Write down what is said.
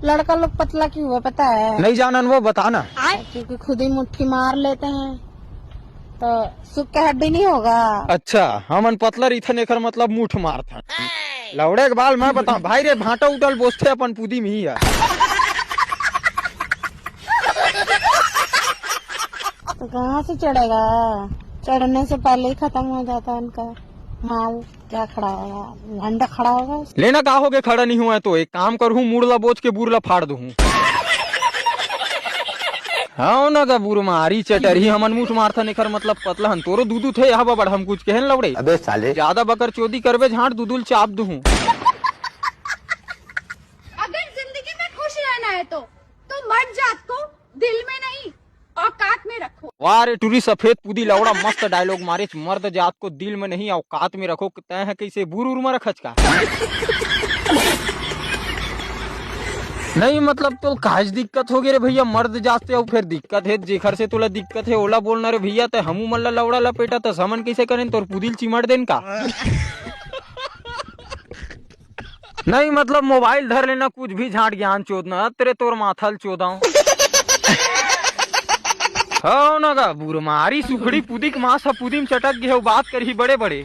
लड़का लोग पतला क्यों है पता है? नहीं जानन वो बताना। क्योंकि खुद ही मुट्ठी मार लेते हैं तो सुख के हड्डी नहीं होगा। अच्छा हमन पतला रीथन एकर मतलब मुठ मार था लौड़े के बाल मैं बता भाई रे भाटा उठल बोसते अपन पुदी में ही है। तो कहाँ से चढ़ेगा? चढ़ने से पहले ही खत्म हो जाता है उनका माल। क्या खड़ा होगा? घंटा खड़ा होगा। लेना का हो गए खड़ा नहीं हुआ है तो एक काम करूँ मुड़ला बोझ के बुरला फाड़ दूँ। हाँ ना का बुर मारी चटरी हमन मुठ मारथा निकर मतलब पतला हन तोरो दूधू थे यहाँ बड़ हम कुछ कहन लवड़े। अबे साले ज्यादा बकर चोदी करबे झाट दूधुल चाप दूँ। अगर जिंदगी में खुश रहना है तो मर्द जात को दिल में नहीं औकात में रखो। वाह रे टूरी सफेद पुदी लौड़ा मस्त डायलॉग मारे। मर्द जात को दिल में नहीं औकात में रखो। तय है कैसे बुर उर में रखच का नहीं मतलब तो काज दिक्कत हो गई रे भैया मर्द जाते हो फिर दिक्कत है जेखर से तोला दिक्कत है ओला बोलना रे भैया तो हमू मन ला लौड़ा लपेटा तो समन कैसे करें तोर पुदिल चिमड़ देन का। नहीं मतलब मोबाइल धर लेना कुछ भी झाट ज्ञान चोदना तेरे तोर माथल चोदाऊ। हाँ ना का बुर मारी सुखड़ी पुदी के मांस पुदी में चटक गए बात करी बड़े बड़े।